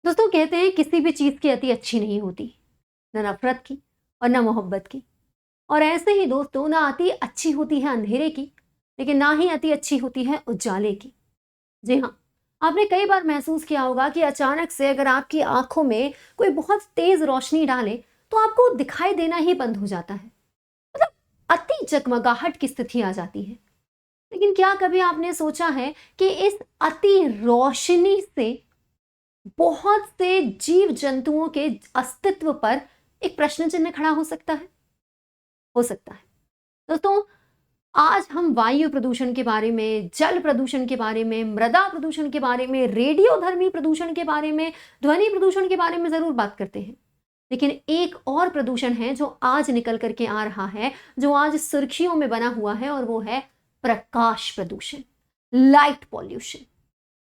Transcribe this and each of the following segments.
दोस्तों कहते हैं किसी भी चीज की अति अच्छी नहीं होती, न नफरत की और न मोहब्बत की। और ऐसे ही दोस्तों ना अति अच्छी होती है अंधेरे की, लेकिन ना ही अति अच्छी होती है उजाले की। जी हाँ, आपने कई बार महसूस किया होगा कि अचानक से अगर आपकी आंखों में कोई बहुत तेज रोशनी डाले तो आपको दिखाई देना ही बंद हो जाता है। मतलब अति जगमगाहट की स्थिति आ जाती है। लेकिन क्या कभी आपने सोचा है कि इस अति रोशनी से बहुत से जीव जंतुओं के अस्तित्व पर एक प्रश्न चिन्ह खड़ा हो सकता है? हो सकता है। दोस्तों, आज हम वायु प्रदूषण के बारे में, जल प्रदूषण के बारे में, मृदा प्रदूषण के बारे में, रेडियोधर्मी प्रदूषण के बारे में, ध्वनि प्रदूषण के बारे में जरूर बात करते हैं। लेकिन एक और प्रदूषण है जो आज निकल करके आ रहा है, जो आज सुर्खियों में बना हुआ है, और वो है प्रकाश प्रदूषण, लाइट पॉल्यूशन।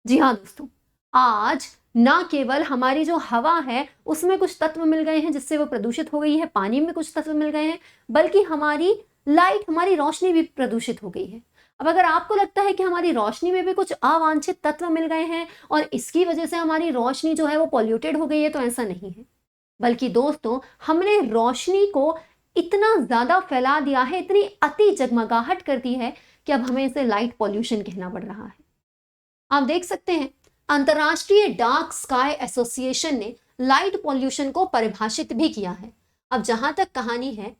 जी हाँ दोस्तों, आज ना केवल हमारी जो हवा है उसमें कुछ तत्व मिल गए हैं जिससे वो प्रदूषित हो गई है, पानी में कुछ तत्व मिल गए हैं, बल्कि हमारी लाइट, हमारी रोशनी भी प्रदूषित हो गई है। अब अगर आपको लगता है कि हमारी रोशनी में भी कुछ अवांछित तत्व मिल गए हैं और इसकी वजह से हमारी रोशनी जो है वो पॉल्यूटेड हो गई है, तो ऐसा नहीं है। बल्कि दोस्तों, हमने रोशनी को इतना ज्यादा फैला दिया है, इतनी अति जगमगाहट कर दी है कि अब हमें इसे लाइट पॉल्यूशन कहना पड़ रहा है। आप देख सकते हैं, अंतरराष्ट्रीय डार्क स्काई एसोसिएशन ने लाइट पॉल्यूशन को परिभाषित भी किया है। अब जहां तक कहानी है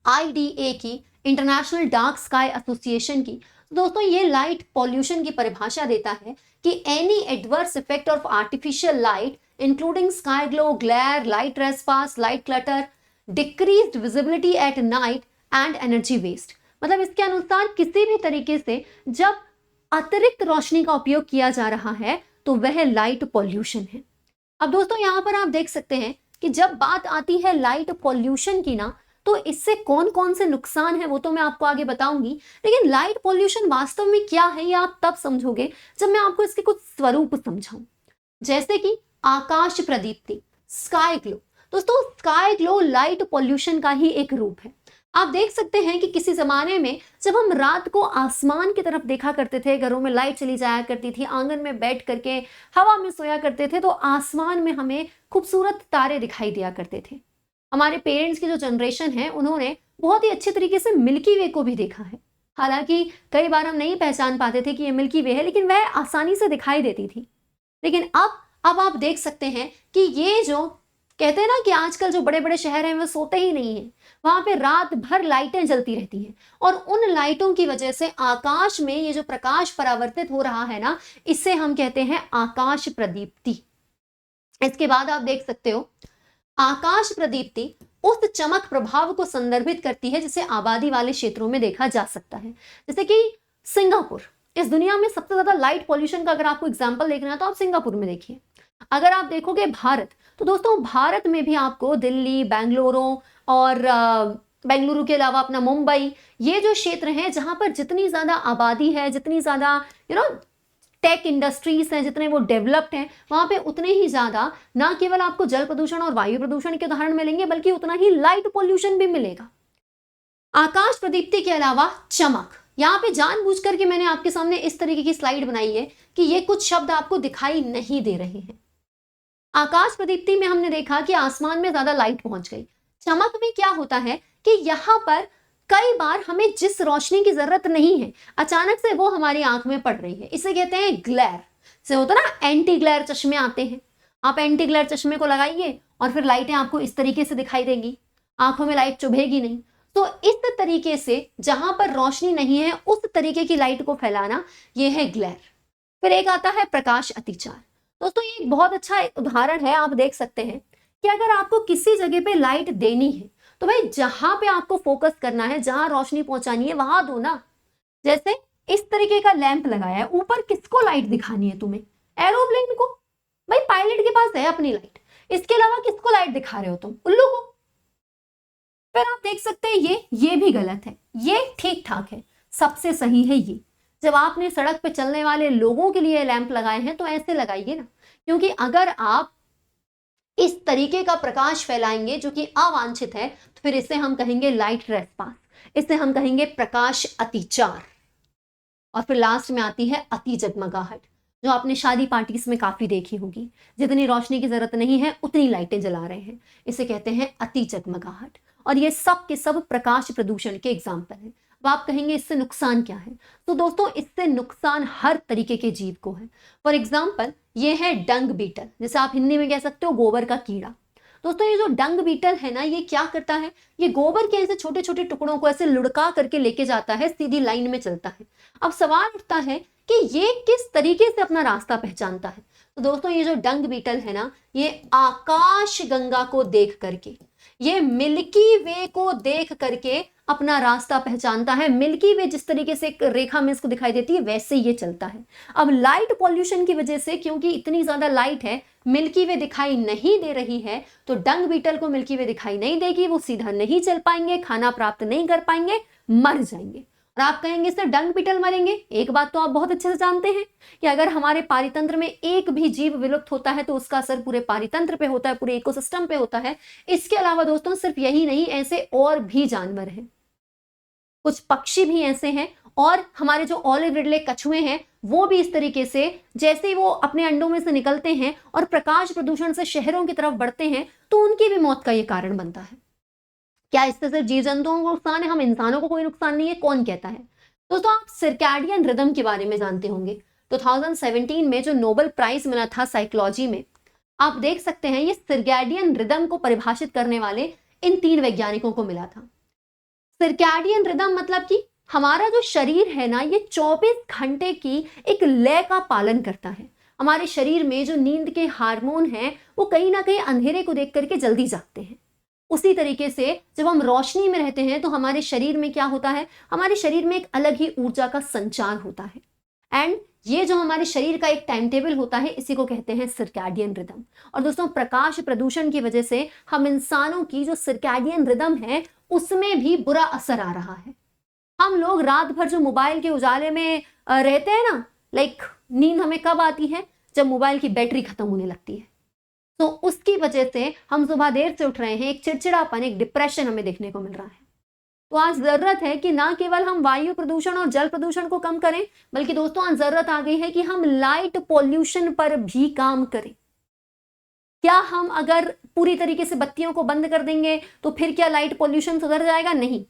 आईडीए की, इंटरनेशनल डार्क स्काई एसोसिएशन की, दोस्तों ये लाइट पॉल्यूशन की परिभाषा देता है कि any adverse effect of artificial light including sky glow, glare, light trespass, light clutter, decreased visibility at night and energy waste. मतलब इसके अनुसार किसी भी तरीके से जब अतिरिक्त रोशनी का उपयोग किया जा रहा है तो वह लाइट पॉल्यूशन है। अब दोस्तों यहां पर आप देख सकते हैं कि जब बात आती है लाइट पॉल्यूशन की ना, तो इससे कौन कौन से नुकसान है वो तो मैं आपको आगे बताऊंगी। लेकिन लाइट पॉल्यूशन वास्तव में क्या है ये आप तब समझोगे जब मैं आपको इसके कुछ स्वरूप समझाऊं। जैसे कि आकाश प्रदीप्ति, स्काई ग्लो। दोस्तों स्काई ग्लो लाइट पॉल्यूशन का ही एक रूप है। आप देख सकते हैं कि किसी जमाने में जब हम रात को आसमान की तरफ देखा करते थे, घरों में लाइट चली जाया करती थी, आंगन में बैठ करके हवा में सोया करते थे, तो आसमान में हमें खूबसूरत तारे दिखाई दिया करते थे। हमारे पेरेंट्स की जो जनरेशन है उन्होंने बहुत ही अच्छे तरीके से मिल्की वे को भी देखा है। हालांकि कई बार हम नहीं पहचान पाते थे कि ये मिल्की वे है, लेकिन वह आसानी से दिखाई देती थी। लेकिन अब आप देख सकते हैं कि ये जो कहते हैं ना कि आजकल जो बड़े बड़े शहर हैं वो सोते ही नहीं है, वहां पे रात भर लाइटें जलती रहती हैं, और उन लाइटों की वजह से आकाश में ये जो प्रकाश परावर्तित हो रहा है ना, इसे हम कहते हैं आकाश प्रदीप्ति। इसके बाद आप देख सकते हो आकाश प्रदीप्ति उस चमक प्रभाव को संदर्भित करती है जिसे आबादी वाले क्षेत्रों में देखा जा सकता है। जैसे कि सिंगापुर, इस दुनिया में सबसे ज्यादा लाइट पॉल्यूशन का अगर आपको एग्जांपल देखना है तो आप सिंगापुर में देखिए। अगर आप देखोगे भारत, तो दोस्तों भारत में भी आपको दिल्ली, बेंगलुरु और बेंगलुरु के अलावा अपना मुंबई, ये जो क्षेत्र हैं जहां पर जितनी ज्यादा आबादी है, जितनी ज्यादा टेक इंडस्ट्रीज हैं, जितने वो डेवलप्ड हैं, वहां पे उतने ही ज्यादा ना केवल आपको जल प्रदूषण और वायु प्रदूषण के उदाहरण मिलेंगे, बल्कि उतना ही लाइट पॉल्यूशन भी मिलेगा। आकाश प्रदीप्ति के अलावा चमक, यहाँ पे जानबूझ करके मैंने आपके सामने इस तरीके की स्लाइड बनाई है कि ये कुछ शब्द आपको दिखाई नहीं दे रहे हैं। आकाश प्रदीप्ति में हमने देखा कि आसमान में ज्यादा लाइट पहुंच गई। चमक में क्या होता है कि यहां पर कई बार हमें जिस रोशनी की जरूरत नहीं है, अचानक से वो हमारी आंख में पड़ रही है, इसे कहते हैं ग्लेयर। से होता ना एंटी ग्लेयर चश्मे आते हैं, आप एंटी ग्लेयर चश्मे को लगाइए और फिर लाइटें आपको इस तरीके से दिखाई देंगी, आंखों में लाइट चुभेगी नहीं। तो इस तरीके से जहां पर रोशनी नहीं है उस तरीके की लाइट को फैलाना, यह है ग्लेयर। फिर एक आता है प्रकाश अतिचार। दोस्तों ये एक बहुत अच्छा उदाहरण है। आप देख सकते हैं कि अगर आपको किसी जगह पे लाइट देनी है तो भाई जहां पे आपको फोकस करना है, जहां रोशनी पहुंचानी है वहां दो ना। जैसे इस तरीके का लैंप लगाया है, ऊपर किसको लाइट दिखानी है तुम्हें? एरोप्लेन को, भाई पायलट के पास है अपनी लाइट, इसके अलावा किसको लाइट दिखा रहे हो तुम? उल्लू को। फिर आप देख सकते हैं ये भी गलत है, ये ठीक ठाक है। सबसे सही है ये, जब आपने सड़क पे चलने वाले लोगों के लिए लैंप लगाए हैं तो ऐसे लगाइए ना, क्योंकि अगर आप इस तरीके का प्रकाश फैलाएंगे जो कि अवांछित है तो फिर इसे हम कहेंगे लाइट ट्रेसपास, इसे हम कहेंगे प्रकाश अतिचार। और फिर लास्ट में आती है अति जगमगाहट। जो आपने शादी पार्टीज में काफी देखी होगी। जितनी रोशनी की जरूरत नहीं है उतनी लाइटें जला रहे हैं, इसे कहते हैं अति जगमगाहट। और ये सब के सब प्रकाश प्रदूषण के एग्जाम्पल हैं। अब आप कहेंगे इससे नुकसान क्या है, तो दोस्तों इससे नुकसान हर तरीके के जीव को है। फॉर एग्जाम्पल ये है डंग बीटल, जैसे आप हिंदी में कह सकते हो गोबर का कीड़ा। दोस्तों ये जो डंग बीटल है ना, ये क्या करता है, ये गोबर के ऐसे छोटे छोटे टुकड़ों को ऐसे लुढ़का करके लेके जाता है, सीधी लाइन में चलता है। अब सवाल उठता है कि ये किस तरीके से अपना रास्ता पहचानता है। तो दोस्तों ये जो डंग बीटल है ना, ये आकाश गंगा को देख करके, ये मिल्की वे को देख करके अपना रास्ता पहचानता है। मिल्की वे जिस तरीके से एक रेखा में इसको दिखाई देती है वैसे ये चलता है। अब लाइट पॉल्यूशन की वजह से, क्योंकि इतनी ज्यादा लाइट है, मिल्की वे दिखाई नहीं दे रही है, तो डंग बीटल को मिल्की वे दिखाई नहीं देगी, वो सीधा नहीं चल पाएंगे, खाना प्राप्त नहीं कर पाएंगे, मर जाएंगे। और आप कहेंगे इससे डंग बीटल मरेंगे। एक बात तो आप बहुत अच्छे से जानते हैं कि अगर हमारे पारितंत्र में एक भी जीव विलुप्त होता है तो उसका असर पूरे पारितंत्र पे होता है, पूरे इकोसिस्टम पे होता है। इसके अलावा दोस्तों सिर्फ यही नहीं, ऐसे और भी जानवर हैं, कुछ पक्षी भी ऐसे हैं, और हमारे जो ऑलिव रिडले कछुए हैं वो भी इस तरीके से, जैसे ही वो अपने अंडों में से निकलते हैं और प्रकाश प्रदूषण से शहरों की तरफ बढ़ते हैं तो उनकी भी मौत का ये कारण बनता है। क्या इससे सिर्फ जीव जंतुओं को नुकसान है, हम इंसानों को कोई नुकसान नहीं है? कौन कहता है? दोस्तों आप सर्कैडियन रिदम के बारे में जानते होंगे। 2017 में जो नोबेल प्राइज मिला था साइकोलॉजी में, आप देख सकते हैं ये सर्कैडियन रिदम को परिभाषित करने वाले इन 3 वैज्ञानिकों को मिला था। सर्कैडियन रिदम मतलब कि हमारा जो शरीर है ना, ये 24 घंटे की एक लय का पालन करता है। हमारे शरीर में जो नींद के हार्मोन हैं वो कहीं ना कहीं अंधेरे को देख करके जल्दी जागते हैं। उसी तरीके से जब हम रोशनी में रहते हैं तो हमारे शरीर में क्या होता है, हमारे शरीर में एक अलग ही ऊर्जा का संचार होता है। एंड ये जो हमारे शरीर का एक टाइम टेबल होता है, इसी को कहते हैं सर्कैडियन रिदम। और दोस्तों प्रकाश प्रदूषण की वजह से हम इंसानों की जो सर्कैडियन रिदम है उसमें भी बुरा असर आ रहा है। हम लोग रात भर जो मोबाइल के उजाले में रहते हैं ना, नींद हमें कब आती है, जब मोबाइल की बैटरी खत्म होने लगती है। तो उसकी वजह से हम सुबह देर से उठ रहे हैं, एक चिड़चिड़ापन, एक डिप्रेशन हमें देखने को मिल रहा है। तो आज जरूरत है कि ना केवल हम वायु प्रदूषण और जल प्रदूषण को कम करें, बल्कि दोस्तों आज जरूरत आ गई है कि हम लाइट पॉल्यूशन पर भी काम करें। क्या हम अगर पूरी तरीके से बत्तियों को बंद कर देंगे तो फिर क्या लाइट पॉल्यूशन सुधर जाएगा? नहीं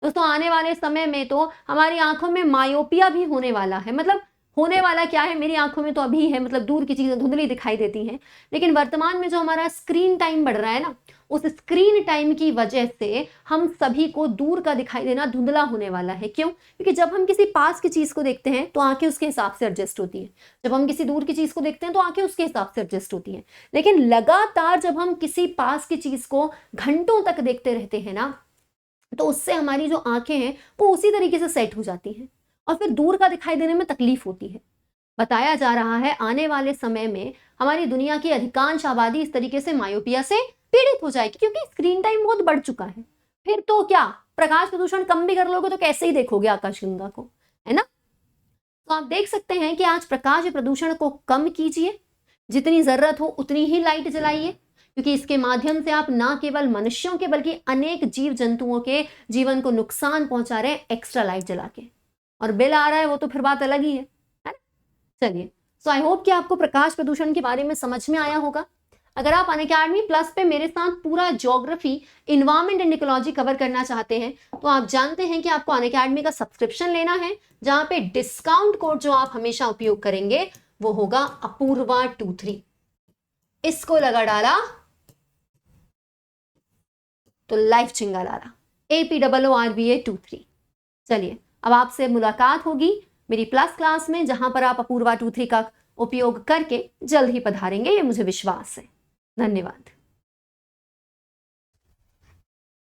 दोस्तों, आने वाले समय में तो हमारी आंखों में मायोपिया भी होने वाला है। मतलब होने वाला क्या है, मेरी आंखों में तो अभी है, मतलब दूर की चीजें धुंधली दिखाई देती हैं, लेकिन वर्तमान में जो हमारा स्क्रीन टाइम बढ़ रहा है ना, उस स्क्रीन टाइम की वजह से हम सभी को दूर का दिखाई देना धुंधला होने वाला है। क्यों? क्योंकि जब हम किसी पास की चीज को देखते हैं तो आंखें उसके हिसाब से एडजस्ट होती है, जब हम किसी दूर की चीज को देखते हैं तो आंखें उसके हिसाब से एडजस्ट होती हैं। लेकिन लगातार जब हम किसी पास की चीज को घंटों तक देखते रहते हैं ना, तो उससे हमारी जो आंखें हैं वो उसी तरीके से सेट हो जाती हैं और फिर दूर का दिखाई देने में तकलीफ होती है। बताया जा रहा है आने वाले समय में हमारी दुनिया की अधिकांश आबादी इस तरीके से मायोपिया से पीड़ित हो जाएगी, क्योंकि स्क्रीन टाइम बहुत बढ़ चुका है। फिर तो क्या, प्रकाश प्रदूषण कम भी कर लोगे तो कैसे ही देखोगे आकाशगंगा को, है ना? तो आप देख सकते हैं कि आज प्रकाश प्रदूषण को कम कीजिए, जितनी जरूरत हो उतनी ही लाइट जलाइए, क्योंकि इसके माध्यम से आप ना केवल मनुष्यों के बल्कि अनेक जीव जंतुओं के जीवन को नुकसान पहुंचा रहे हैं एक्स्ट्रा लाइट जला के। और बिल आ रहा है वो तो फिर बात अलग ही है ना? चलिए, सो आई होप कि आपको प्रकाश प्रदूषण के बारे में समझ में आया होगा। अगर आप अनअकैडमी प्लस पे मेरे साथ पूरा geography, environment and ecology cover करना चाहते हैं तो आप जानते हैं कि आपको अनअकैडमी का सब्सक्रिप्शन लेना है, जहां पे डिस्काउंट कोड जो आप हमेशा उपयोग करेंगे वो होगा अपूर्वा23। इसको लगा डाला तो लाइफ चिंगा लाला, APOORVA23। चलिए, अब आपसे मुलाकात होगी मेरी प्लस क्लास में, जहां पर आप अपूर्वा23 का उपयोग करके जल्द ही पधारेंगे, ये मुझे विश्वास है। धन्यवाद।